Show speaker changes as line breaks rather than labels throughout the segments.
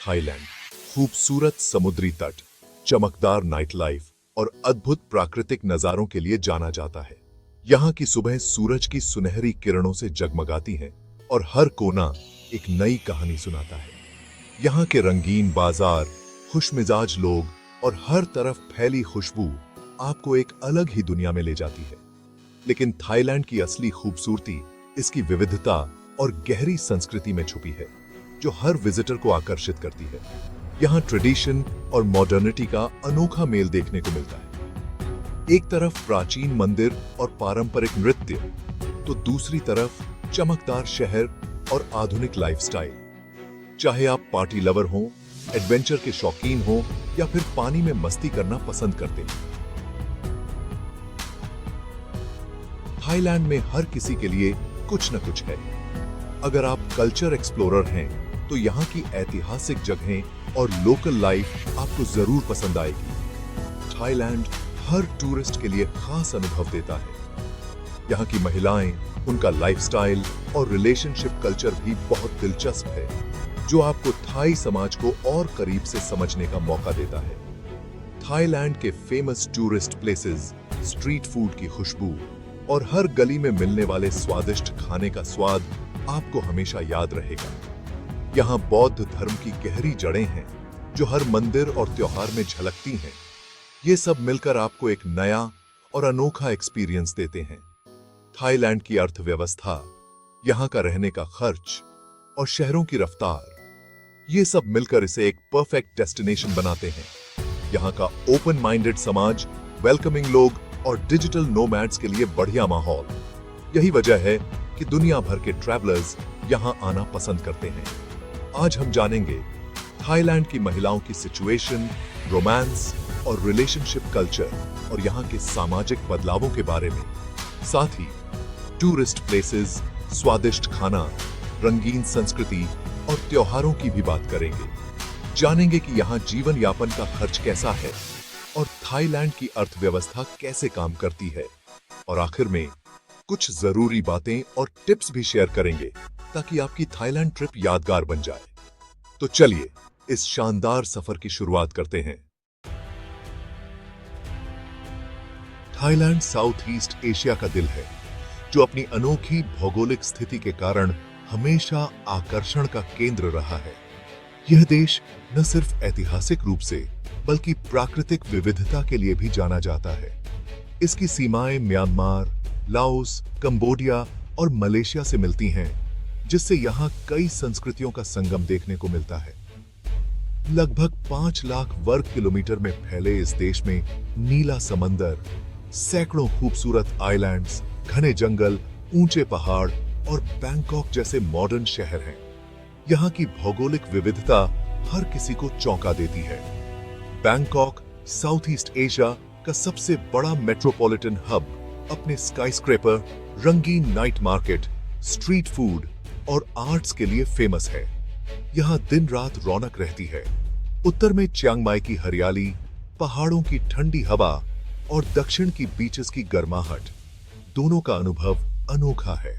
Thailand खूबसूरत समुद्री तट, चमकदार नाइट लाइफ और अद्भुत प्राकृतिक नजारों के लिए जाना जाता है। यहाँ की सुबह सूरज की सुनहरी किरणों से जगमगाती है और हर कोना एक नई कहानी सुनाता है। यहाँ के रंगीन बाजार, खुशमिजाज लोग और हर तरफ फैली खुशबू आपको एक अलग ही दुनिया में ले जाती है। लेकिन थाईलैंड की असली खूबसूरती इसकी विविधता और गहरी संस्कृति में छुपी है, जो हर विजिटर को आकर्षित करती है। यहाँ ट्रेडिशन और मॉडर्निटी का अनोखा मेल देखने को मिलता है। एक तरफ प्राचीन मंदिर और पारंपरिक नृत्य, तो दूसरी तरफ चमकदार शहर और आधुनिक लाइफस्टाइल। चाहे आप पार्टी लवर हो, एडवेंचर के शौकीन हो या फिर पानी में मस्ती करना पसंद करते हैं, थाईलैंड में हर किसी के लिए कुछ न कुछ है। अगर आप कल्चर एक्सप्लोरर हैं, तो यहाँ की ऐतिहासिक जगहें और लोकल लाइफ आपको जरूर पसंद आएगी। थाईलैंड हर टूरिस्ट के लिए खास अनुभव देता है। यहाँ की महिलाएं, उनका लाइफस्टाइल और रिलेशनशिप कल्चर भी बहुत दिलचस्प है, जो आपको थाई समाज को और करीब से समझने का मौका देता है। थाईलैंड के famous tourist places, street food की खुशबू और हर गली में मिलने वाले स्वादिष्ट खाने का स्वाद आपको हमेशा याद रहेगा। यहाँ बौद्ध धर्म की गहरी जड़ें हैं, जो हर मंदिर और त्योहार में झलकती हैं। ये सब मिलकर आपको एक नया और अनोखा एक्सपीरियंस देते हैं। थाईलैंड की अर्थव्यवस्था, यहाँ का रहने का खर्च और शहरों की रफ्तार, ये सब मिलकर इसे एक परफेक्ट डेस्टिनेशन बनाते हैं। यहाँ का ओपन माइंडेड समाज, वेलकमिंग लोग और डिजिटल नोमैड्स के लिए बढ़िया माहौल, यही वजह है कि दुनिया भर के ट्रैवलर्स यहाँ आना पसंद करते हैं। आज हम जानेंगे थाईलैंड की महिलाओं की सिचुएशन, रोमांस और रिलेशनशिप कल्चर और यहाँ के सामाजिक बदलावों के बारे में। साथ ही टूरिस्ट प्लेसेस, स्वादिष्ट खाना, रंगीन संस्कृति और त्योहारों की भी बात करेंगे। जानेंगे कि यहाँ जीवन यापन का खर्च कैसा है और थाईलैंड की अर्थव्यवस्था कैसे काम करती है। और आखिर में कुछ जरूरी बातें और टिप्स भी शेयर करेंगे, ताकि आपकी थाईलैंड ट्रिप यादगार बन जाए। तो चलिए इस शानदार सफर की शुरुआत करते हैं। थाईलैंड साउथ ईस्ट एशिया का दिल है, जो अपनी अनोखी भौगोलिक स्थिति के कारण हमेशा आकर्षण का केंद्र रहा है। यह देश न सिर्फ ऐतिहासिक रूप से, बल्कि प्राकृतिक विविधता के लिए भी जाना जाता है। इसकी सीमाएं म्यांमार, लाओस, कंबोडिया और मलेशिया से मिलती हैं, जिससे यहाँ कई संस्कृतियों का संगम देखने को मिलता है। लगभग 5 लाख वर्ग किलोमीटर में फैले इस देश में नीला समंदर, सैकड़ों खूबसूरत आइलैंड्स, घने जंगल, ऊंचे पहाड़ और बैंकॉक जैसे मॉडर्न शहर हैं। यहाँ की भौगोलिक विविधता हर किसी को चौंका देती है। बैंकॉक साउथ ईस्ट एशिया का सबसे बड़ा मेट्रोपॉलिटन हब अपने स्काईस्क्रेपर, रंगीन नाइट मार्केट, स्ट्रीट फूड और आर्ट्स के लिए फेमस है। यहाँ दिन रात रौनक रहती है। उत्तर में चियांग माई की हरियाली, पहाड़ों की ठंडी हवा और दक्षिण की बीचेस की गर्माहट, दोनों का अनुभव अनोखा है।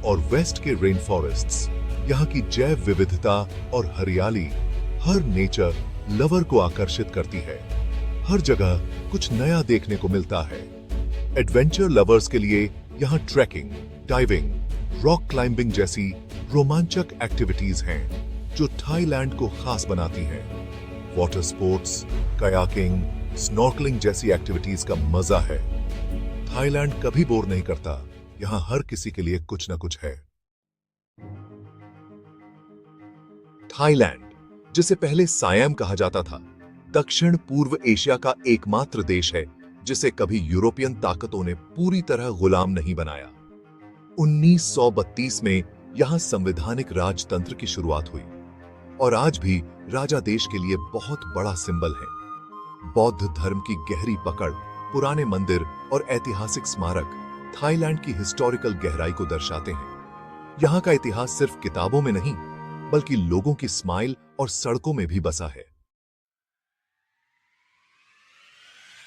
और वेस्ट के रेन फॉरेस्ट्स, यहाँ की जैव विविधता और हरियाली हर नेचर लवर को आकर्षित करती है। हर जगह कुछ नया देखने को मिलता है। एडवेंचर लवर्स के लिए यहाँ ट्रैकिंग, डाइविंग, रॉक क्लाइंबिंग जैसी रोमांचक एक्टिविटीज हैं, जो थाईलैंड को खास बनाती हैं। वाटर स्पोर्ट्स, कयाकिंग, स्नॉर्कलिंग जैसी एक्टिविटीज का मजा है। थाईलैंड कभी बोर नहीं करता। यहाँ हर किसी के लिए कुछ न कुछ है। थाईलैंड, जिसे पहले सायम कहा जाता था, दक्षिण पूर्व एशिया का एकमात्र देश है जिसे कभी यूरोपियन ताकतों ने पूरी तरह गुलाम नहीं बनाया। 1932 में यहां संवैधानिक राजतंत्र की शुरुआत हुई और आज भी राजा देश के लिए बहुत बड़ा सिंबल है। बौद्ध धर्म की गहरी पकड़, पुराने मंदिर और ऐतिहासिक स्मारक थाईलैंड की हिस्टोरिकल गहराई को दर्शाते हैं। यहाँ का इतिहास सिर्फ किताबों में नहीं, बल्कि लोगों की स्माइल और सड़कों में भी बसा है।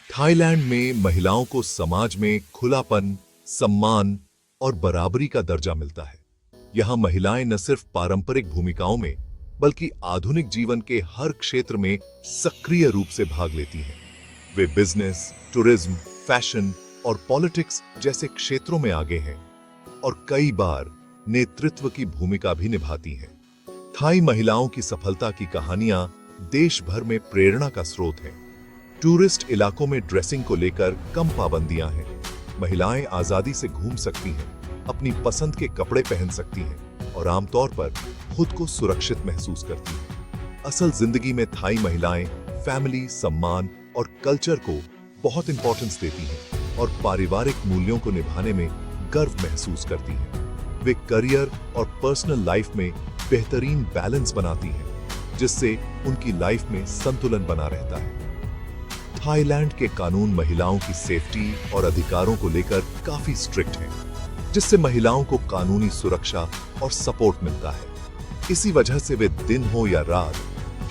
थाईलैंड में महिलाओं को समाज में खुलापन, सम्मान और बराबरी का दर्जा मिलता है। यहाँ महिलाएं न सिर्फ पारंपरिक भूमिकाओं में, बल्कि आधुनिक जीवन के हर क्षेत्र में सक्रिय रूप से भाग लेती हैं। वे बिजनेस, टूरिज्म, फैशन और पॉलिटिक्स जैसे क्षेत्रों में आगे हैं और कई बार नेतृत्व की भूमिका भी निभाती हैं। थाई महिलाओं की सफलता की कहानियां देश भर में प्रेरणा का स्रोत हैं। टूरिस्ट इलाकों में ड्रेसिंग को लेकर कम पाबंदियां हैं। महिलाएं आजादी से घूम सकती हैं, अपनी पसंद के कपड़े पहन सकती हैं और आमतौर पर खुद को सुरक्षित महसूस करती हैं। असल जिंदगी में थाई महिलाएं फैमिली, सम्मान और कल्चर को बहुत इंपॉर्टेंस देती हैं और पारिवारिक मूल्यों को निभाने में गर्व महसूस करती हैं। वे करियर और पर्सनल लाइफ में बेहतरीन बैलेंस बनाती हैं, जिससे उनकी लाइफ में संतुलन बना रहता है। थाईलैंड के कानून महिलाओं की सेफ्टी और अधिकारों को लेकर काफी स्ट्रिक्ट हैं, जिससे महिलाओं को कानूनी सुरक्षा और सपोर्ट मिलता है। इसी वजह से वे दिन हो या रात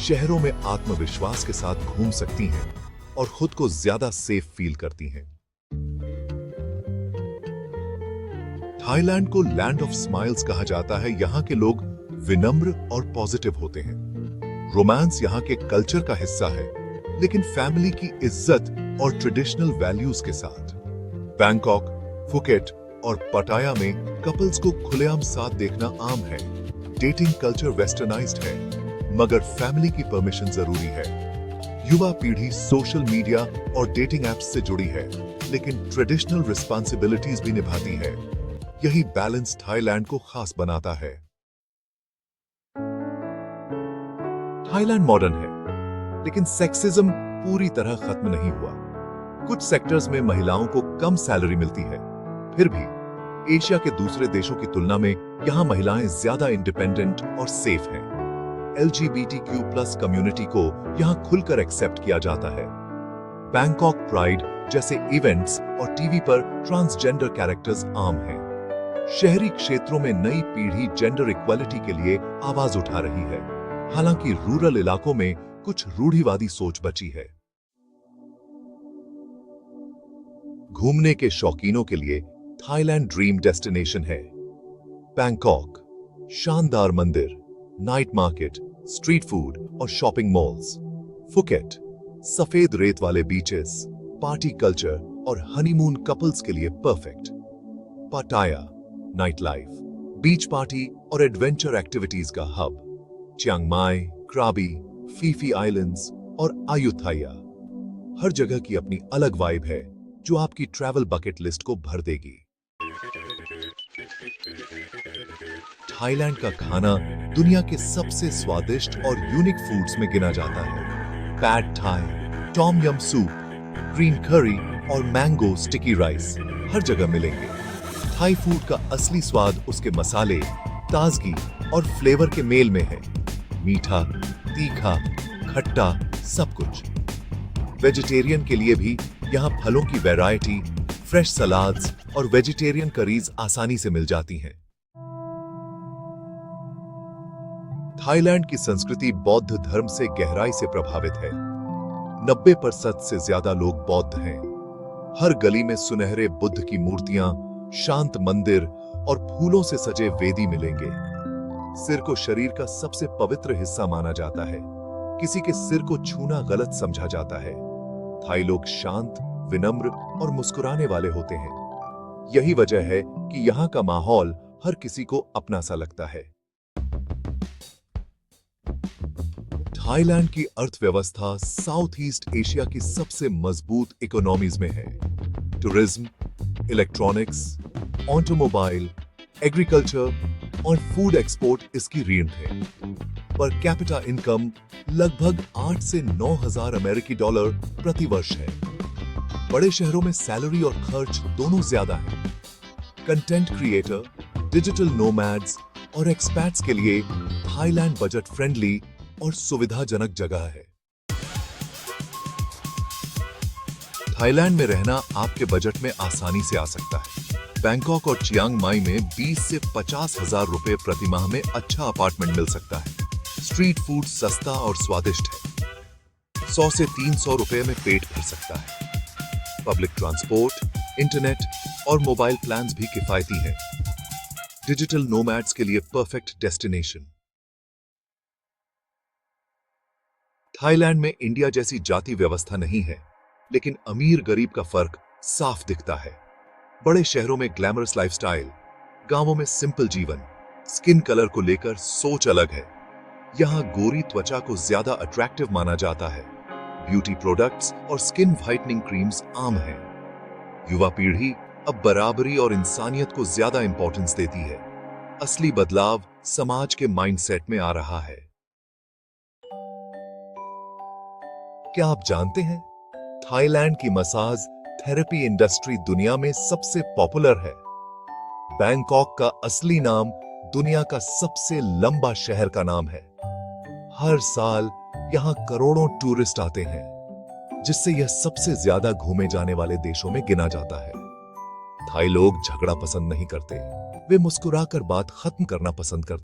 शहरों में आत्मविश्वास के साथ घूम सकती हैं और खुद को ज्यादा सेफ फील करती हैं। थाईलैंड को लैंड ऑफ स्माइल्स कहा जाता है। यहाँ के लोग विनम्र और पॉजिटिव होते हैं। रोमांस यहाँ के कल्चर का हिस्सा है, लेकिन फैमिली की इज्जत और ट्रेडिशनल वैल्यूज के साथ। बैंकॉक, फुकेट और पटाया में कपल्स को खुलेआम साथ देखना आम है। डेटिंग कल्चर वेस्टर्नाइज्ड है, मगर फैमिली की परमिशन जरूरी है। युवा पीढ़ी सोशल मीडिया और डेटिंग एप्स से जुड़ी है, लेकिन ट्रेडिशनल रिस्पॉन्सिबिलिटीज भी निभाती है। यही बैलेंस थाईलैंड को खास बनाता है। थाईलैंड मॉडर्न है, लेकिन सेक्सिज्म पूरी तरह खत्म नहीं हुआ। कुछ सेक्टर्स में महिलाओं को कम सैलरी मिलती है। फिर भी एशिया के दूसरे देशों की तुलना में यहां महिलाएं ज्यादा इंडिपेंडेंट और सेफ हैं। LGBTQ+ कम्युनिटी को यहां खुलकर एक्सेप्ट किया जाता है। बैंकॉक प्राइड जैसे इवेंट्स और टीवी पर ट्रांसजेंडर कैरेक्टर्स आम हैं। शहरी क्षेत्रों में नई पीढ़ी जेंडर इक्वालिटी के लिए आवाज उठा रही है, हालांकि रूरल इलाकों में कुछ रूढ़िवादी सोच बची है। घूमने के शौकीनों के लिए थाईलैंड ड्रीम डेस्टिनेशन है। बैंकॉक, शानदार मंदिर, नाइट मार्केट, स्ट्रीट फूड और शॉपिंग मॉल्स। फुकेट, सफेद रेत वाले बीचेस, पार्टी कल्चर और हनीमून कपल्स के लिए परफेक्ट। पटाया, नाइट लाइफ, बीच पार्टी और एडवेंचर एक्टिविटीज का hub. Chiang Mai, क्राबी, Phi Phi islands और अयुथाया, हर जगह की अपनी अलग वाइब है जो आपकी ट्रैवल बकेट लिस्ट को भर देगी। थाईलैंड का खाना दुनिया के सबसे स्वादिष्ट और यूनिक फूड्स में गिना जाता है। Pad Thai, Tom yum soup, green करी और मैंगो स्टिकी राइस हर जगह मिलेंगे। थाई फूड का असली स्वाद उसके मसाले, ताजगी और फ्लेवर के मेल में है। मीठा, तीखा, खट्टा, सब कुछ। वेजिटेरियन के लिए भी यहाँ फलों की वैरायटी, फ्रेश सलाद्स और वेजिटेरियन करीज आसानी से मिल जाती हैं। थाईलैंड की संस्कृति बौद्ध धर्म से गहराई से प्रभावित है। 90% से ज्यादा लोग बौद्ध हैं। हर गली में सुनहरे बुद्ध की मूर्तियां, शांत मंदिर और फूलों से सजे वेदी मिलेंगे। सिर को शरीर का सबसे पवित्र हिस्सा माना जाता है। किसी के सिर को छूना गलत समझा जाता है। थाई लोग शांत, विनम्र और मुस्कुराने वाले होते हैं। यही वजह है कि यहाँ का माहौल हर किसी को अपना सा लगता है। थाईलैंड की अर्थव्यवस्था साउथ ईस्ट एशिया की सबसे मजबूत इकोनॉमीज में है। टूरिज्म, इलेक्ट्रॉनिक्स, ऑटोमोबाइल, एग्रीकल्चर और फूड एक्सपोर्ट इसकी रीढ़ है। पर कैपिटा इनकम लगभग 8 से 9 हजार अमेरिकी डॉलर प्रति वर्ष है। बड़े शहरों में सैलरी और खर्च दोनों ज्यादा है। कंटेंट क्रिएटर, डिजिटल नोमैड्स और एक्सपैट्स के लिए थाईलैंड बजट फ्रेंडली और सुविधाजनक जगह है। थाईलैंड में रहना आपके बजट में आसानी से आ सकता है। बैंकॉक और चियांग माई में 20 से 50 हजार रुपए प्रति माह में अच्छा अपार्टमेंट मिल सकता है। स्ट्रीट फूड सस्ता और स्वादिष्ट है। 100 से 300 रुपए में पेट भर सकता है। पब्लिक ट्रांसपोर्ट, इंटरनेट और मोबाइल प्लान्स भी किफायती हैं। डिजिटल नोमैड्स के लिए परफेक्ट डेस्टिनेशन। थाईलैंड में इंडिया जैसी जाति व्यवस्था नहीं है, लेकिन अमीर गरीब का फर्क साफ दिखता है। बड़े शहरों में ग्लैमरस लाइफस्टाइल, गांवों में सिंपल जीवन। स्किन कलर को लेकर सोच अलग है। यहाँ गोरी त्वचा को ज्यादा अट्रैक्टिव माना जाता है। ब्यूटी प्रोडक्ट्स और स्किन व्हाइटनिंग क्रीम्स आम हैं। युवा पीढ़ी अब बराबरी और इंसानियत को ज्यादा इंपॉर्टेंस देती है। असली बदलाव समाज के माइंडसेट में आ रहा है। क्या आप जानते हैं, थाईलैंड की मसाज थेरेपी इंडस्ट्री दुनिया में सबसे पॉपुलर है। बैंकॉक का असली नाम दुनिया का सबसे लंबा शहर का नाम है। हर साल यहां करोड़ों टूरिस्ट आते हैं, जिससे यह सबसे ज्यादा घूमे जाने वाले देशों में गिना जाता है। थाई लोग झगड़ा पसंद नहीं करते, वे मुस्कुराकर बात खत्म करना पसंद करते हैं।